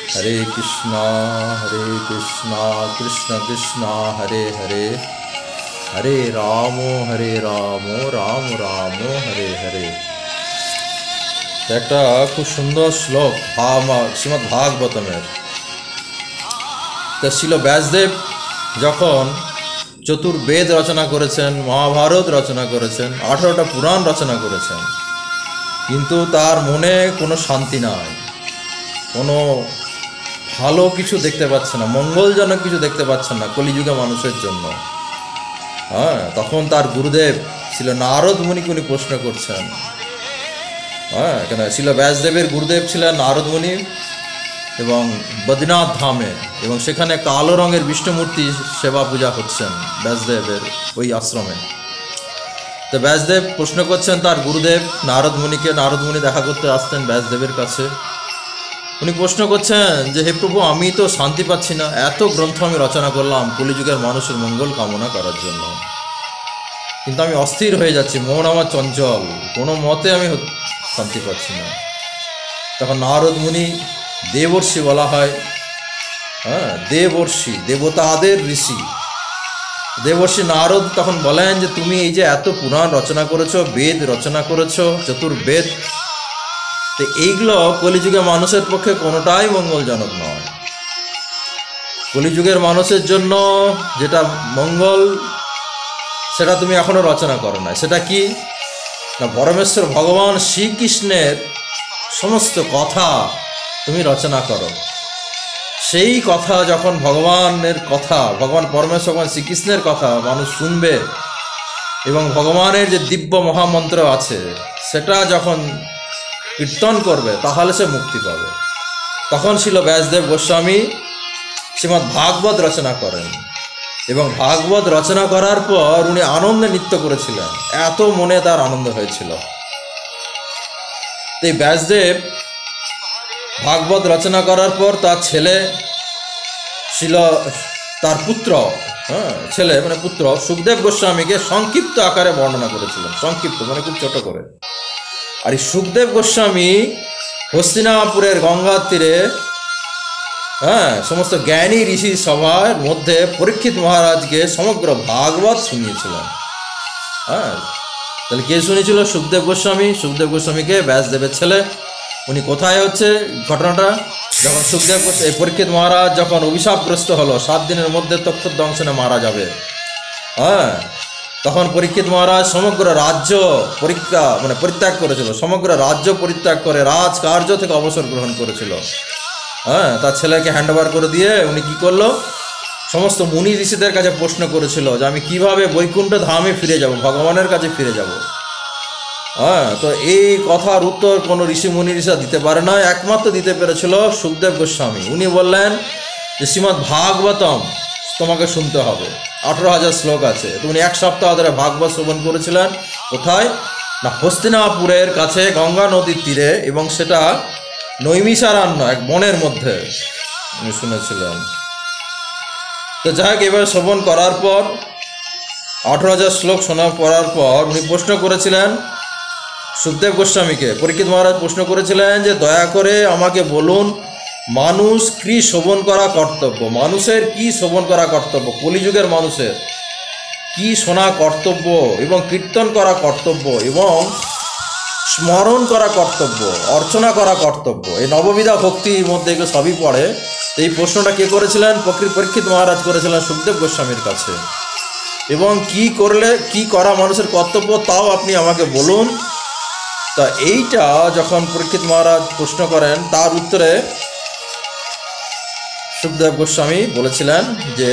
हरे कृष्णा कृष्ण कृष्ण हरे हरे हरे राम राम राम हरे हरे। একটা খুব সুন্দর শ্লোক শ্রীমদ্ ভাগবতমের। তা ছিল ব্যাসদেব যখন চতুর্বেদ রচনা করেছেন, মহাভারত রচনা করেছেন, 18টা পুরাণ রচনা করেছেন, কিন্তু তার মনে কোনো শান্তি নাই, কোনো ভালো কিছু দেখতে পাচ্ছেন না, মঙ্গলজনক কিছু দেখতে পাচ্ছেন না কলিযুগে মানুষের জন্য। হ্যাঁ, তখন তার গুরুদেব ছিল নারদ মুনিকে উনি প্রশ্ন করছেন। হ্যাঁ, কেন ছিল ব্যাসদেবের গুরুদেব ছিলেন নারদ মুনি এবং বদ্রীনাথ ধামে, এবং সেখানে কালো রঙের বিষ্ণুমূর্তি সেবা পূজা করছেন ব্যাসদেবের ওই আশ্রমে। তো ব্যাসদেব প্রশ্ন করছেন তার গুরুদেব নারদ মুনিকে। নারদ মুনি দেখা করতে আসতেন ব্যাসদেবের কাছে। উনি প্রশ্ন করছেন যে হে প্রভু, আমি তো শান্তি পাচ্ছি না, এত গ্রন্থ আমি রচনা করলাম কলিযুগের মানুষের মঙ্গল কামনা করার জন্য, কিন্তু আমি অস্থির হয়ে যাচ্ছি, মন আমার চঞ্চল, কোনো মতে আমি শান্তি পাচ্ছি না। তখন নারদ মুনি, দেবর্ষি বলা হয়, হ্যাঁ দেবর্ষি, দেবতাদের ঋষি দেবর্ষি নারদ তখন বলেন যে তুমি এই যে এত পুরাণ রচনা করেছো, বেদ রচনা করেছো, চতুর্বেদ, তো এইগুলো কলিযুগের মানুষের পক্ষে কোনোটাই মঙ্গলজনক নয়। কলিযুগের মানুষের জন্য যেটা মঙ্গল সেটা তুমি এখনো রচনা করো না। সেটা কি না, পরমেশ্বর ভগবান শ্রীকৃষ্ণের সমস্ত কথা তুমি রচনা করো। সেই কথা যখন ভগবানের কথা, ভগবান পরমেশ্বর ভগবান শ্রীকৃষ্ণের কথা মানুষ শুনবে এবং ভগবানের যে দিব্য মহামন্ত্র আছে সেটা যখন কীর্তন করবে, তাহলে সে মুক্তি পাবে। তখন ছিল ব্যাসদেব গোস্বামী শ্রীমদ্ ভাগবত রচনা করেন, এবং ভাগবত রচনা করার পর উনি আনন্দে নৃত্য করেছিলেন, এত মনে তার আনন্দ হয়েছিল। এই ব্যাসদেব ভাগবত রচনা করার পর তার ছেলে ছিল, তার পুত্র, ছেলে মানে পুত্র সুখদেব গোস্বামীকে সংক্ষিপ্ত আকারে বর্ণনা করেছিলেন। সংক্ষিপ্ত মানে খুব ছোট করে। আর এই সুখদেব গোস্বামী হস্তিনাপুরের গঙ্গার তীরে সমস্ত জ্ঞানী ঋষি সভার মধ্যে পরীক্ষিত মহারাজকে সমগ্র ভাগবত শুনিয়েছিলেন। তাহলে কে শুনিয়েছিল? সুখদেব গোস্বামী। সুখদেব গোস্বামীকে ব্যাসদেবের ছেলে। উনি কোথায় হচ্ছে ঘটনাটা, যখন সুখদেব পরীক্ষিত মহারাজ যখন অভিশাপগ্রস্ত হলো, 7 দিনের মধ্যে তক্ষক দংশনে মারা যাবে, তখন পরীক্ষিত মহারাজ সমগ্র রাজ্য পরিত্যাগ করেছিল, সমগ্র রাজ্য পরিত্যাগ করে রাজকার্য থেকে অবসর গ্রহণ করেছিল। তার ছেলেকে হ্যান্ডওভার করে দিয়ে উনি কি করলো, সমস্ত মুনি ঋষিদের কাছে প্রশ্ন করেছিল যে আমি কিভাবে বৈকুণ্ঠ ধামে ফিরে যাব, ভগবানের কাছে ফিরে যাব। তো এই কথার উত্তর কোনো ঋষি মুনি ঋষিরা দিতে পারে না, একমাত্র দিতে পেরেছিল সুখদেব গোস্বামী। উনি বললেন যে শ্রীমদ্ ভাগবতম তোমাকে শুনতে হবে, 18,000 শ্লোক আছে। তো উনি 1 সপ্তাহ ধরে ভাগবত শ্রবণ করেছিলেন। কোথায় না, হস্তিনাপুরের কাছে গঙ্গা নদীর তীরে, এবং সেটা নৈমিষারণ্য এক বনের মধ্যে উনি শুনেছিলেন। তো যাই হোক, এবার শ্রবণ করার পর 18,000 শ্লোক শোনা পড়ার পর উনি প্রশ্ন করেছিলেন সুখদেব গোস্বামীকে। পরীক্ষিত মহারাজ প্রশ্ন করেছিলেন যে দয়া করে আমাকে বলুন, মানুষ কি শ্রবণ করা কর্তব্য, মানুষের কি শ্রবণ করা কর্তব্য, কলিযুগের মানুষের কি শোনা কর্তব্য, এবং কীর্তন করা কর্তব্য, এবং স্মরণ করা কর্তব্য, অর্চনা করা কর্তব্য। এই নববিধা ভক্তির মধ্যে এগুলো সবই পড়ে। এই প্রশ্নটা কে করেছিলেন? পরীক্ষিত মহারাজ করেছিলেন সুখদেব গোস্বামীর কাছে। এবং কি করলে কি করা মানুষের কর্তব্য তাও আপনি আমাকে বলুন। তা এইটা যখন পরীক্ষিত মহারাজ প্রশ্ন করেন, তার উত্তরে সুখদেব গোস্বামী বলেছিলেন যে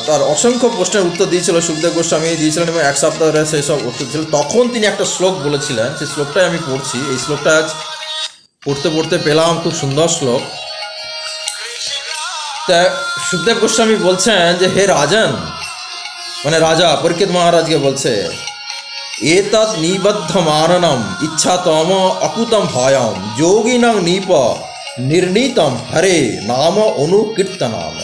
তার অসংখ্য প্রশ্নের উত্তর দিয়েছিল সুখদেব গোস্বামী দিয়েছিলেন, এবং 1 সপ্তাহ ধরে সেই সব উত্তর ছিল। তখন তিনি একটা শ্লোক বলেছিলেন, সেই শ্লোকটাই আমি পড়ছি। এই শ্লোকটা আজ পড়তে পড়তে পেলাম, খুব সুন্দর শ্লোক। তা সুখদেব গোস্বামী বলছেন যে হে রাজন, মানে রাজা পরীক্ষিত মহারাজকে বলছে, এতৎ নিবদ্ধ মাননম ইচ্ছাতম অকুতম ভয়ম যোগিনং নিপ নির্ণীতম হরে নাম অনুকীর্তনাম।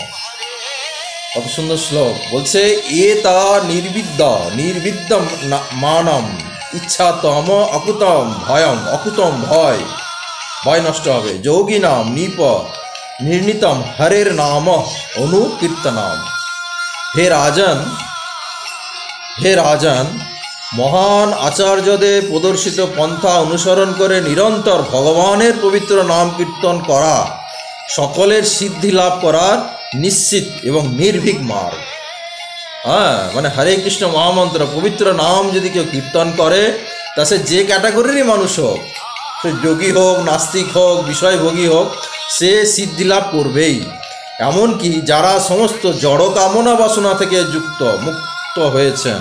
কত সুন্দর শ্লোক। বলছে এতা নির্বিদ্য মানম ইচ্ছাতম অকুতম ভয়ম, অকুতম ভয়, ভয় নষ্ট হবে। যোগী নাম নিপ নির্ণীতম হরের নাম অনুকীর্তনাম। হে রাজন, মহান আচার্যদের প্রদর্শিত পন্থা অনুসরণ করে নিরন্তর ভগবানের পবিত্র নাম কীর্তন করা সকলের সিদ্ধি লাভ করার নিশ্চিত এবং নির্ভীক মার্গ। মানে হরে কৃষ্ণ মহামন্ত্র পবিত্র নাম যদি কেউ কীর্তন করে, তা সে যে ক্যাটাগরিরই মানুষ হোক, সে যোগী হোক, নাস্তিক হোক, বিষয়ভোগী হোক, সে সিদ্ধি লাভ করবেই। এমনকি যারা সমস্ত জড় কামনা বাসনা থেকে মুক্ত হয়েছেন,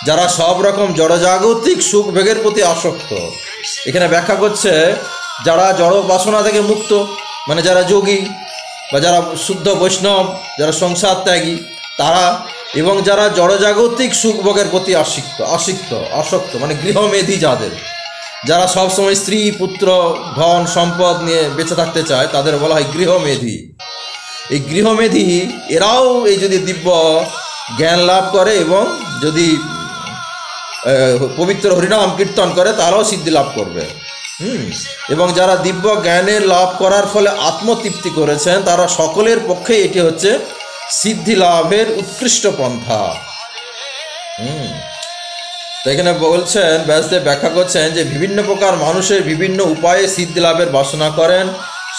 যারা সব রকম জড়জাগতিক সুখ ভোগের প্রতি আসক্ত, এখানে ব্যাখ্যা করছে যারা জড় বাসনা থেকে মুক্ত, মানে যারা যোগী বা যারা শুদ্ধ বৈষ্ণব, যারা সংসার ত্যাগী তারা, এবং যারা জড়জাগতিক সুখ ভোগের প্রতি আসক্ত মানে গৃহমেধী, যারা সবসময় স্ত্রী পুত্র ধন সম্পদ নিয়ে বেঁচে থাকতে চায়, তাদের বলা হয় গৃহমেধী। এই গৃহমেধী এরাও এই যদি দিব্য জ্ঞান লাভ করে এবং যদি পবিত্র হরিনাম কীর্তন করে, তারাও সিদ্ধি লাভ করবে। এবং যারা দিব্য জ্ঞানের লাভ করার ফলে আত্মতৃপ্তি করেছেন, তারা সকলের পক্ষে এটি হচ্ছে সিদ্ধি লাভের উৎকৃষ্ট পন্থা। তো এখানে বলছেন, ব্যাসদেব ব্যাখ্যা করছেন যে বিভিন্ন প্রকার মানুষের বিভিন্ন উপায়ে সিদ্ধি লাভের বাসনা করেন।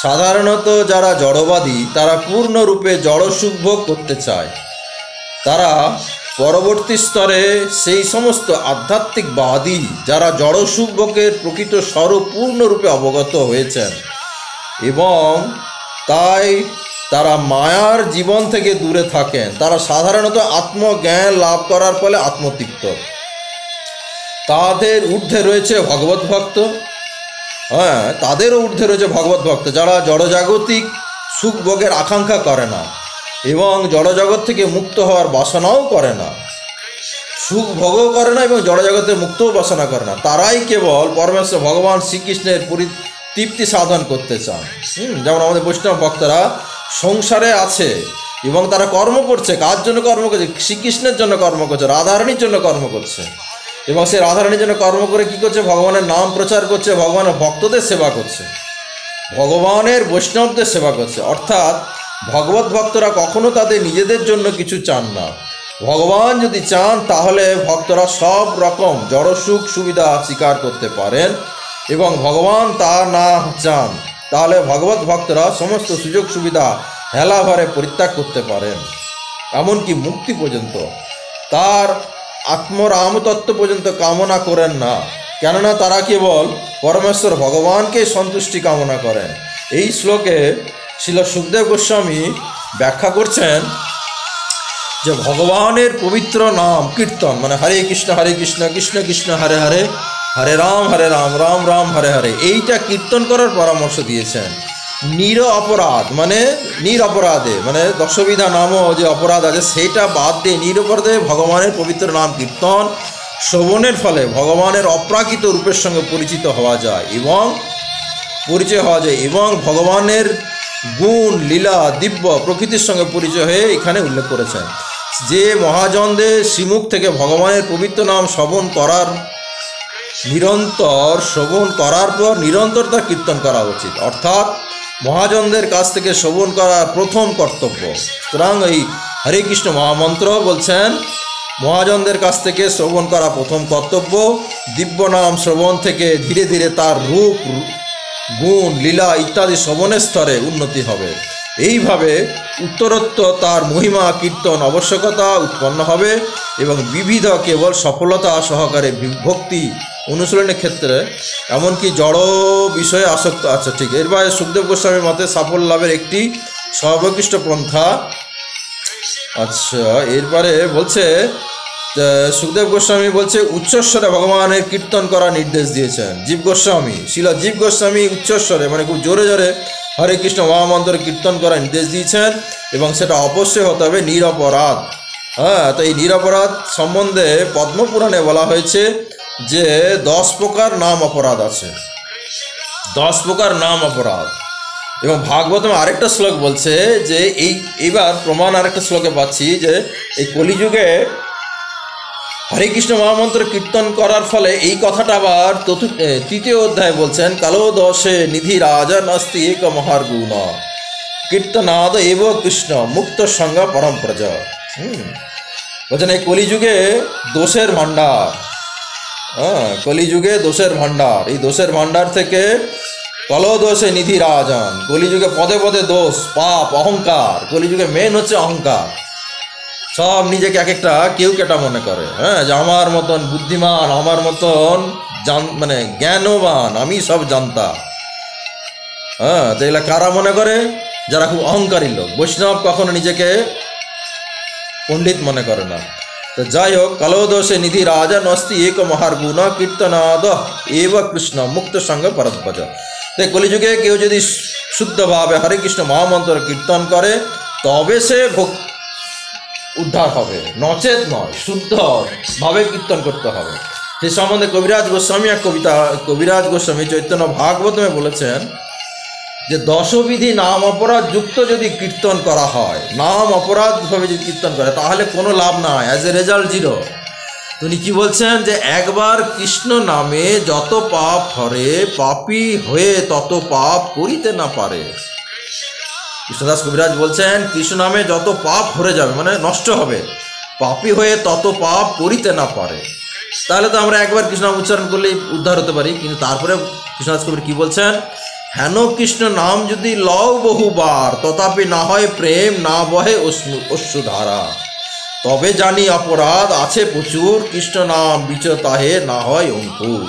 সাধারণত যারা জড়বাদী, তারা পূর্ণরূপে জড় সুখ ভোগ করতে চায়। তারা পরবর্তী স্তরে সেই সমস্ত আধ্যাত্মিকবাদী যারা জড় সুখ ভোগের প্রকৃত স্বরূপ পূর্ণরূপে অবগত হয়েছেন এবং তাই তারা মায়ার জীবন থেকে দূরে থাকেন, তারা সাধারণত আত্মজ্ঞান লাভ করার ফলে আত্মতৃপ্ত। তাদের ঊর্ধ্বে রয়েছে ভগবত ভক্ত, তাদেরও ঊর্ধ্বে রয়েছে ভগবত ভক্ত, যারা জড়জাগতিক সুখ ভোগের আকাঙ্ক্ষা করে না এবং জড়জগৎ থেকে মুক্ত হওয়ার বাসনাও করে না, সুখ ভোগও করে না এবং জড়জগতে মুক্তও বাসনা করে না। তারাই কেবল পরমেশ্বর ভগবান শ্রীকৃষ্ণের তৃপ্তি সাধন করতে চান। যেমন আমাদের বৈষ্ণব ভক্তরা সংসারে আছে এবং তারা কর্ম করছে। কার জন্য কর্ম করছে? শ্রীকৃষ্ণের জন্য কর্ম করছে, রাধারানীর জন্য কর্ম করছে। এবং সে রাধারানীর জন্য কর্ম করে কি করছে? ভগবানের নাম প্রচার করছে, ভগবানের ভক্তদের সেবা করছে, ভগবানের বৈষ্ণবদের সেবা করছে। অর্থাৎ ভগবত ভক্তরা কখনো তাদের নিজেদের জন্য কিছু চান না। ভগবান যদি চান তাহলে ভক্তরা সব রকম জড় সুখ সুবিধা স্বীকার করতে পারেন, এবং ভগবান তা না চান তাহলে ভগবত ভক্তরা সমস্ত সুযোগ সুবিধা হেলাভারে পরিত্যাগ করতে পারেন, এমনকি মুক্তি পর্যন্ত, তার আত্মরামতত্ত্ব পর্যন্ত কামনা করেন না, কেননা তারা কেবল পরমেশ্বর ভগবানকে সন্তুষ্টি কামনা করেন। এই শ্লোকে শ্রীল সুখদেব গোস্বামী ব্যাখ্যা করছেন যে ভগবানের পবিত্র নাম কীর্তন মানে হরে কৃষ্ণ কৃষ্ণ কৃষ্ণ হরে হরে, হরে রাম রাম রাম হরে হরে, এইটা কীর্তন করার পরামর্শ দিয়েছেন। নিরপরাধে মানে দশবিধা নামও যে অপরাধ আছে সেইটা বাদ দিয়ে নিরপরাধে ভগবানের পবিত্র নাম কীর্তন শ্রবণের ফলে ভগবানের অপ্রাকৃত রূপের সঙ্গে পরিচিত হওয়া যায় এবং ভগবানের গুণ লীলা দিব্য প্রকৃতির সঙ্গে পরিচয় হয়ে এখানে উল্লেখ করেছেন যে মহাজনদের শ্রীমুখ থেকে ভগবানের পবিত্র নাম শ্রবণ করার পর নিরন্তর তা কীর্তন করা উচিত। অর্থাৎ মহাজনদের কাছ থেকে শ্রবণ করার প্রথম কর্তব্য। সুতরাং এই হরে কৃষ্ণ মহামন্ত্র বলছেন মহাজনদের কাছ থেকে শ্রবণ করা প্রথম কর্তব্য। দিব্য নাম শ্রবণ থেকে ধীরে ধীরে তার রূপ গুণ লীলা ইত্যাদি শ্রবণের স্তরে উন্নতি হবে। এইভাবে উত্তরোত্তর তার মহিমা কীর্তন আবশ্যকতা উৎপন্ন হবে এবং বিবিধ কেবল সফলতা সহকারে ভক্তি অনুশীলনের ক্ষেত্রে এমনকি জড় বিষয়ে আসক্ত। আচ্ছা ঠিক, এরপরে সুখদেব গোস্বামীর মতে সাফল্য লাভের একটি সর্বোৎকৃষ্ট পন্থা। আচ্ছা, এরপরে বলছে সুখদেব গোস্বামী বলছে উচ্চস্বরে ভগবানের কীর্তন করার নির্দেশ দিয়েছেন জীব গোস্বামী। শিল জীব গোস্বামী উচ্চস্বরে মানে খুব জোরে জোরে হরে কৃষ্ণ মহামন্ত্র কীর্তন করার নির্দেশ দিয়েছেন এবং সেটা অবশ্যই হতে হবে নিরপরাধ। তো এই নিরপরাধ সম্বন্ধে পদ্মপুরাণে বলা হয়েছে যে 10 প্রকার নাম অপরাধ আছে, 10 প্রকার নাম অপরাধ। এবং ভাগবতম আরেকটা শ্লোক বলছে যে এইবার প্রমাণ আরেকটা শ্লোকে পাচ্ছি যে এই কলিযুগে হরে কৃষ্ণ মহামন্ত্র কীর্তন করার ফলে এই কথাটা আবার তৃতীয় অধ্যায় বলছেন, কালো দশে নিধি রাজা নাস্তি এক মহার্গুণ কীর্তনাদ এব কৃষ্ণ মুক্ত সঙ্গ পরম প্রজ। বলছেন এই কলিযুগে দোষের ভাণ্ডার, কলিযুগে দোষের ভাণ্ডার, এই দোষের ভাণ্ডার থেকে কালো দোষে নিধি রাজন, কলিযুগে পদে পদে দোষ, পাপ, অহংকার, কলিযুগে মেন হচ্ছে অহংকার। সব নিজেকে এক একটা কেউ কেটা মনে করে, যে আমার মতন বুদ্ধিমান, আমার মতন মানে জ্ঞানবান, আমি সব জানতা। তো এগুলা কারা মনে করে? যারা খুব অহংকারী লোক। বৈষ্ণব কখনো নিজেকে পণ্ডিত মনে করে না। তো যাই হোক, কালো দোষে নিধি রাজা নস্তি এক মহার্গুণ কীর্তনাদ এব কৃষ্ণ মুক্ত সঙ্গ পরদ্ভজ। তো কলিযুগে কেউ যদি শুদ্ধভাবে হরে কৃষ্ণ মহামন্ত্র কীর্তন করে তবে সে উদ্ধার হবে, নচেত নয়। শুদ্ধভাবে কীর্তন করতে হবে। সে সম্বন্ধে কবিরাজ গোস্বামী এক কবিরাজ গোস্বামী চৈতন্য ভাগবতমে বলেছেন যে দশবিধি নাম অপরাধ যুক্ত যদি কীর্তন করা হয়, নাম অপরাধভাবে যদি কীর্তন করে তাহলে কোনো লাভ নাই, অ্যাজ এ রেজাল্ট 0। উনি কি বলছেন যে একবার কৃষ্ণ নামে যত পাপ হরে, পাপী হয়ে তত পাপ করিতে না পারে। কৃষ্ণদাস কবিরাজ বলছেন কৃষ্ণ নামে যত পাপ হরে যাবে, মানে নষ্ট হবে, পাপী হয়ে তত পাপ করিতে না পারে। তাহলে তো আমরা একবার কৃষ্ণ নাম উচ্চারণ করলেই উদ্ধার হতে পারি। কিন্তু তারপরে কৃষ্ণদাস কবির কি বলছেন, হেন কৃষ্ণ নাম যদি লও বহুবার তথাপি না হয় প্রেম, না বহে অশ্রুধারা, তবে জানি অপরাধ আছে প্রচুর, কৃষ্ণ নাম বিচ তাহে না হয় অঙ্কুর।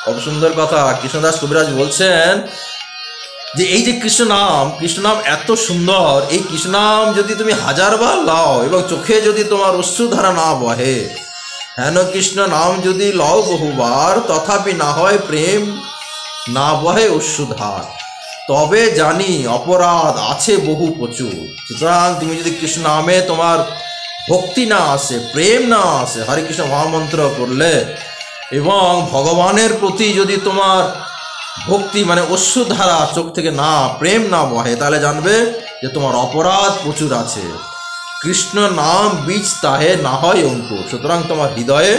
কত সুন্দর কথা। কৃষ্ণদাস কবিরাজ বলছেন যে এই যে কৃষ্ণ নাম এত সুন্দর, এই কৃষ্ণ নাম যদি তুমি 1000বার লাও এবং চোখে যদি তোমার অশ্রুধারা না বহে, হেন কৃষ্ণ নাম যদি লও বহুবার তথাপি না হয় প্রেম, না বহে অশ্রুধার, তবে জানি অপরাধ আছে বহু প্রচুর। সুতরাং তুমি যদি কৃষ্ণ নামে তোমার ভক্তি না আসে, প্রেম না আসে, হরে কৃষ্ণ মহামন্ত্র করলে এবং ভগবানের প্রতি যদি তোমার ভক্তি মানে অশ্রুধারা চোখ থেকে না, প্রেম না বহে, তাহলে জানবে যে তোমার অপরাধ প্রচুর আছে। কৃষ্ণ নাম বীজ তাহে না হয় অঙ্কুর। সুতরাং তোমার হৃদয়ে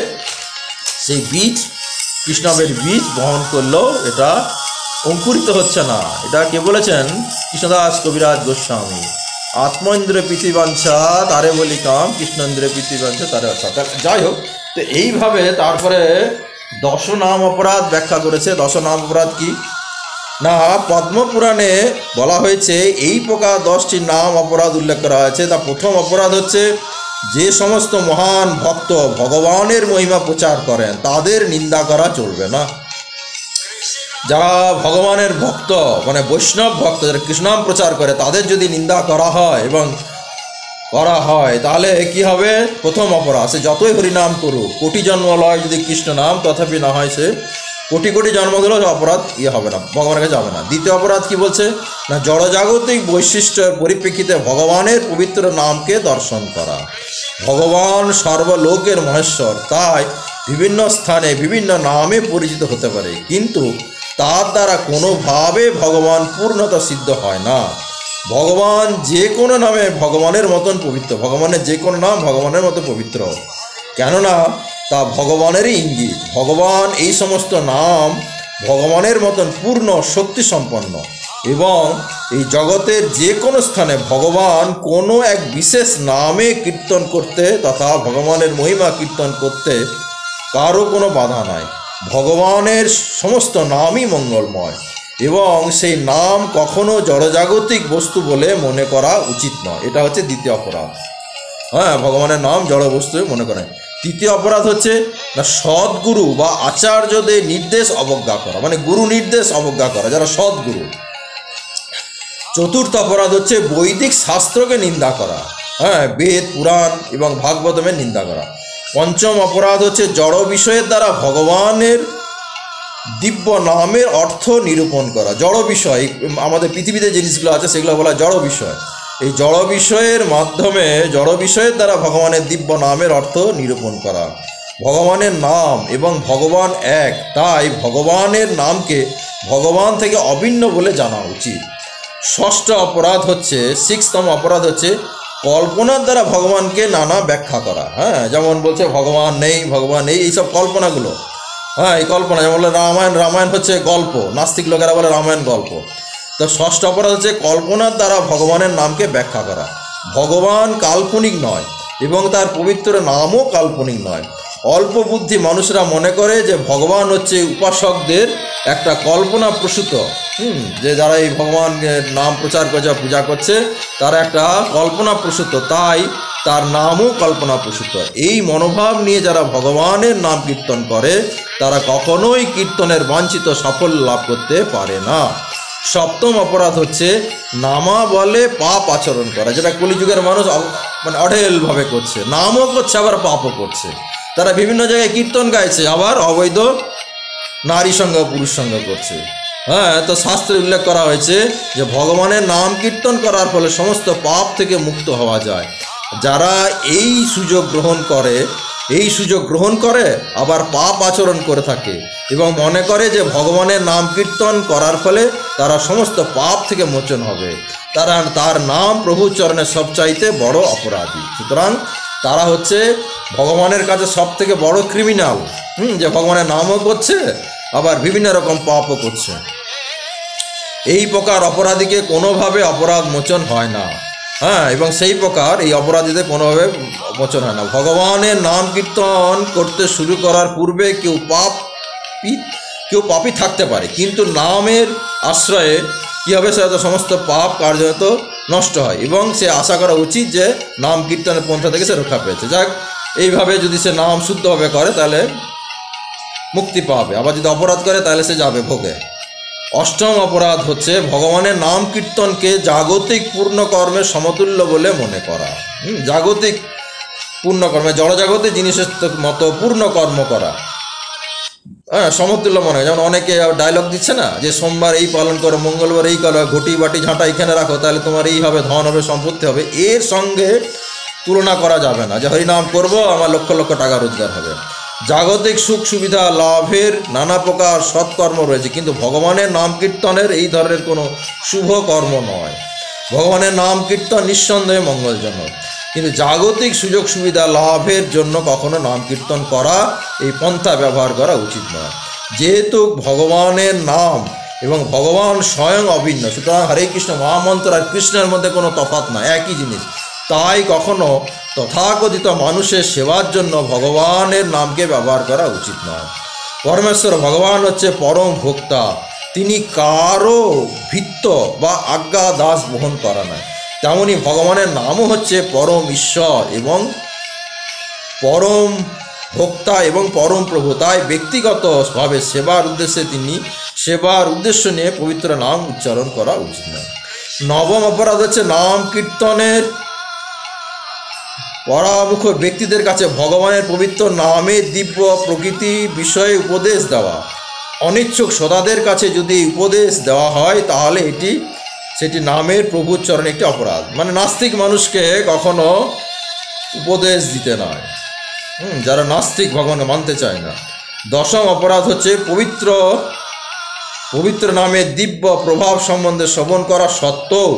সেই বীজ, কৃষ্ণনামের বীজ বহন করলেও এটা অঙ্কুরিত হচ্ছে না। এটা কে বলেছেন? কৃষ্ণদাস কবিরাজ গোস্বামী। আত্মেন্দ্রে পৃথিবাঞ্ছা তারে বলি কাম, কৃষ্ণেন্দ্রে পৃথিবাঞ্ছা তারে অর্থাৎ। যাই হোক, তো এইভাবে তারপরে 10 নাম অপরাধ ব্যাখ্যা করেছে। 10 নাম অপরাধ কি না, পদ্মপুরাণে বলা হয়েছে এই প্রকার 10টি নাম অপরাধ উল্লেখ করা হয়েছে। তা প্রথম অপরাধ হচ্ছে যে সমস্ত মহান ভক্ত ভগবানের মহিমা প্রচার করেন তাদের নিন্দা করা চলবে না। যারা ভগবানের ভক্ত মানে বৈষ্ণব ভক্ত, যারা কৃষ্ণনাম প্রচার করে, তাদের যদি নিন্দা করা হয় এবং করা হয় তাহলে কি হবে? প্রথম অপরাধ। সে যতই হরিনাম করুক, কোটি জন্ম লয় যদি কৃষ্ণ নাম, তথাপি না হয় সে কোটি কোটি জন্ম দিলেও অপরাধ হবে না, ভগবানের কাছে যাবে না। দ্বিতীয় অপরাধ কি বলছে না, জড়জাগতিক বৈশিষ্ট্যের পরিপ্রেক্ষিতে ভগবানের পবিত্র নামকে দর্শন করা। ভগবান সর্বলোকের মহেশ্বর, তাই বিভিন্ন স্থানে বিভিন্ন নামে পরিচিত হতে পারে, কিন্তু তার দ্বারা কোনোভাবে ভগবান পূর্ণতা সিদ্ধ হয় না। ভগবান যে কোনো নামে ভগবানের মতন পবিত্র, ভগবানের যে কোনো নাম ভগবানের মতো পবিত্র, কেননা তা ভগবানেরই ইঙ্গিত। ভগবান এই সমস্ত নাম ভগবানের মতন পূর্ণ শক্তি সম্পন্ন, এবং এই জগতের যে কোনো স্থানে ভগবান কোনো এক বিশেষ নামে কীর্তন করতে তথা ভগবানের মহিমা কীর্তন করতে কারো কোনো বাধা নাই। ভগবানের সমস্ত নামই মঙ্গলময়, এবং সেই নাম কখনো জড়জাগতিক বস্তু বলে মনে করা উচিত নয়। এটা হচ্ছে দ্বিতীয় অপরাধ। ভগবানের নাম জড় বস্তু মনে করে। তৃতীয় অপরাধ হচ্ছে না, সদ্গুরু বা আচার্যদের নির্দেশ অবজ্ঞা করা, মানে গুরু নির্দেশ অবজ্ঞা করা, যারা সদ্গুরু। চতুর্থ অপরাধ হচ্ছে বৈদিক শাস্ত্রকে নিন্দা করা, বেদ, পুরাণ এবং ভাগবতমের নিন্দা করা। পঞ্চম অপরাধ হচ্ছে জড় বিষয়ের দ্বারা ভগবানের দিব্য নামের অর্থ নিরূপণ করা। জড় বিষয়, আমাদের পৃথিবীতে যে জিনিসগুলো আছে সেগুলো বলা জড় বিষয়। এই জড় বিষয়ের মাধ্যমে, জড় বিষয়ের দ্বারা ভগবানের দিব্য নামের অর্থ নিরূপণ করা। ভগবানের নাম এবং ভগবান এক, তাই ভগবানের নামকে ভগবান থেকে অভিন্ন বলে জানা উচিত। ষষ্ঠ অপরাধ হচ্ছে, 6তম অপরাধ হচ্ছে কল্পনার দ্বারা ভগবানকে নানা ব্যাখ্যা করা। হ্যাঁ, যেমন বলছে ভগবান নেই, ভগবান নেই, এইসব কল্পনাগুলো। হ্যাঁ, এই কল্পনা, যেমন বলে রামায়ণ হচ্ছে গল্প, নাস্তিক লোকেরা বলে রামায়ণ গল্প। তো ষষ্ঠ অপরাধ হচ্ছে কল্পনার দ্বারা ভগবানের নামকে ব্যাখ্যা করা। ভগবান কাল্পনিক নয় এবং তার পবিত্র নামও কাল্পনিক নয়। অল্প বুদ্ধি মানুষরা মনে করে যে ভগবান হচ্ছে উপাসকদের একটা কল্পনা প্রসূত, যে যারা এই ভগবানের নাম প্রচার করছে, পূজা করছে, তারা একটা কল্পনা প্রসূত, তাই তার নামও কল্পনা প্রসূত। এই মনোভাব নিয়ে যারা ভগবানের নাম কীর্তন করে তারা কখনোই কীর্তনের বাঞ্ছিত সাফল্য লাভ করতে পারে না। সপ্তম অপরাধ হচ্ছে নামা বলে পাপ আচরণ করা, যেটা কলিযুগের মানুষ মানে অঢেলভাবে করছে, নামও করছে আবার পাপও করছে। তারা বিভিন্ন জায়গায় কীর্তন গাইছে, আবার অবৈধ নারী সঙ্গ পুরুষ সঙ্গ করছে। হ্যাঁ, তো শাস্ত্রে উল্লেখ করা হয়েছে যে ভগবানের নাম কীর্তন করার ফলে সমস্ত পাপ থেকে মুক্ত হওয়া যায়। যারা এই সুযোগ গ্রহণ করে আবার পাপ আচরণ করে থাকে এবং মনে করে যে ভগবানের নাম কীর্তন করার ফলে তারা সমস্ত পাপ থেকে মোচন হবে, তার নাম প্রভু চরণে সবচাইতে বড় অপরাধী। সুতরাং তারা হচ্ছে ভগবানের কাছে সব থেকে বড় ক্রিমিনাল, যে ভগবানের নামও করছে আবার বিভিন্ন রকম পাপও করছে। এই প্রকার অপরাধীকে কোনোভাবে অপরাধ মোচন হয় না। হ্যাঁ, এবং সেই প্রকার এই অপরাধীদের কোনোভাবে মোচন হয় না। ভগবানের নাম কীর্তন করতে শুরু করার পূর্বে কেউ পাপী থাকতে পারে, কিন্তু নামের আশ্রয়ে কী হবে, সে সমস্ত পাপ কার্যত নষ্ট হয় এবং সে আশা করা উচিত যে নাম কীর্তনের পন্থা থেকে সে রক্ষা পেয়েছে। যাক, এইভাবে যদি সে নাম শুদ্ধভাবে করে তাহলে মুক্তি পাবে, আবার যদি অপরাধ করে তাহলে সে যাবে ভোগে। অষ্টম অপরাধ হচ্ছে ভগবানের নাম কীর্তনকে জাগতিক পূর্ণকর্মের সমতুল্য বলে মনে করা। জাগতিক পূর্ণকর্মে, জড়জাগতিক জিনিসের মতো পূর্ণকর্ম করা, হ্যাঁ, সমতুল্য মনে হয়। যেমন অনেকে ডায়লগ দিচ্ছে না, যে সোমবার এই পালন করো, মঙ্গলবার এই করো, ঘটি বাটি ঝাঁটা এখানে রাখো, তাহলে তোমার এই হবে, ধন হবে, সম্পত্তি হবে। এর সঙ্গে তুলনা করা যাবে না যে হরিনাম করব আমার লক্ষ লক্ষ টাকা রোজগার হবে। জাগতিক সুখ সুবিধা লাভের নানা প্রকার সৎকর্ম রয়েছে, কিন্তু ভগবানের নাম কীর্তনের এই ধরনের কোনো শুভ কর্ম নয়। ভগবানের নাম কীর্তন নিঃসন্দেহে মঙ্গলজনক, কিন্তু জাগতিক সুযোগ সুবিধা লাভের জন্য কখনো নাম কীর্তন করা, এই পন্থা ব্যবহার করা উচিত নয়। যেহেতু ভগবানের নাম এবং ভগবান স্বয়ং অভিন্ন, সুতরাং হরে কৃষ্ণ মহামন্ত্র আর কৃষ্ণের মধ্যে কোনো তফাৎ না, একই জিনিস। তাই কখনো তথাকথিত মানুষের সেবার জন্য ভগবানের নামকে ব্যবহার করা উচিত নয়। পরমেশ্বর ভগবান হচ্ছে পরম ভোক্তা, তিনি কারও ভিত্ত বা আজ্ঞা দাস বহন করা নয়। তেমনি ভগবানের নামও হচ্ছে পরম ঈশ্বর এবং পরম ভোক্তা এবং পরম প্রভু। তাই ব্যক্তিগতভাবে সেবার উদ্দেশ্য নিয়ে পবিত্র নাম উচ্চারণ করা উচিত নয়। নবম অপরাধ হচ্ছে নাম কীর্তনের পরামুখ ব্যক্তিদের কাছে ভগবানের পবিত্র নামের দিব্য প্রকৃতি বিষয়ে উপদেশ দেওয়া। অনিচ্ছুক শ্রোতাদের কাছে যদি উপদেশ দেওয়া হয় তাহলে সেটি নামের প্রভুর চরণে একটি অপরাধ। মানে নাস্তিক মানুষকে কখনো উপদেশ দিতে নয়, যারা নাস্তিক, ভগবান মানতে চায় না। দশম অপরাধ হচ্ছে পবিত্র নামের দিব্য প্রভাব সম্বন্ধে শ্রবণ করা সত্ত্বেও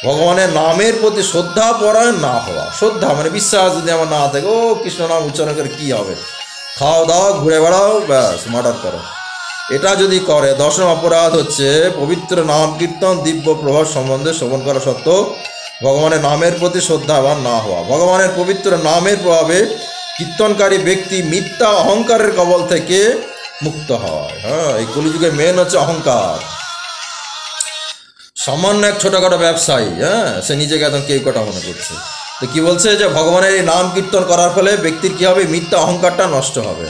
ভগবানের নামের প্রতি শ্রদ্ধা পরায়ণ না হওয়া। শ্রদ্ধা মানে বিশ্বাস যদি আমার না থাকে, ও কৃষ্ণ নাম উচ্চারণ করে কী হবে, খাও দাও ঘুরে বেড়াও, ব্যাস মার্ডার করো, এটা যদি করে। দশম অপরাধ হচ্ছে পবিত্র নাম কীর্তন দিব্য প্রভাব সম্বন্ধে শ্রবণ করা সত্ত্বেও ভগবানের নামের প্রতি শ্রদ্ধাবান না হওয়া। ভগবানের পবিত্র নামের প্রভাবে কীর্তনকারী ব্যক্তি মিথ্যা অহংকারের কবল থেকে মুক্ত হয়। হ্যাঁ, এই কলিযুগের মেন হচ্ছে অহংকার। সামান্য এক ছোটোখাটো ব্যবসায়ী, হ্যাঁ, সে নিজেকে একদম কেউ কটা মনে করছে, তো কি বলছে যে ভগবানের এই নাম কীর্তন করার ফলে ব্যক্তির কী হবে, মিথ্যা অহংকারটা নষ্ট হবে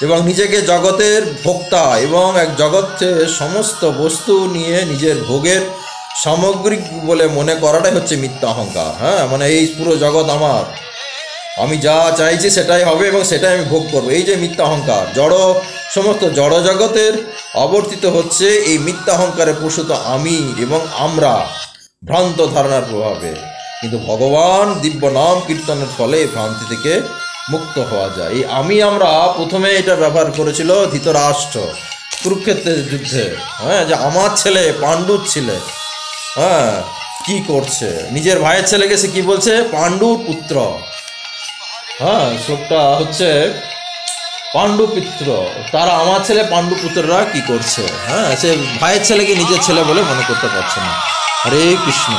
এবং নিজেকে জগতের ভোক্তা এবং এক জগতে সমস্ত বস্তু নিয়ে নিজের ভোগের সামগ্রিক বলে মনে করাটাই হচ্ছে মিথ্যা অহংকার। হ্যাঁ, মানে এই পুরো জগৎ আমার, আমি যা চাইছি সেটাই হবে এবং সেটাই আমি ভোগ করবো, এই যে মিথ্যা অহংকার। সমস্ত জড় জগতের আবর্তিত হচ্ছে এই মিথ্যা অহংকারে প্রসূত আমি এবং আমরা ভ্রান্ত ধারণার প্রভাবে। কিন্তু ভগবান দিব্য নাম কীর্তনের ফলে এই ভ্রান্তি থেকে মুক্ত হওয়া যায়। এই আমরা প্রথমে এটা ব্যবহার করেছিল ধৃতরাষ্ট্র কুরুক্ষেত্রের যুদ্ধে, হ্যাঁ, যে আমার ছেলে পাণ্ডুর ছেলে, হ্যাঁ, কি করছে, নিজের ভাইয়ের ছেলেকে সে কি বলছে, পাণ্ডুর পুত্র। হ্যাঁ, শ্লোকটা হচ্ছে পাণ্ডু পুত্র, তারা আমার ছেলে পাণ্ডু পুত্ররা কি করছে। হ্যাঁ, সে ভাইয়ের ছেলেকে নিজের ছেলে বলে মনে করতে পারছে না। হরে কৃষ্ণ।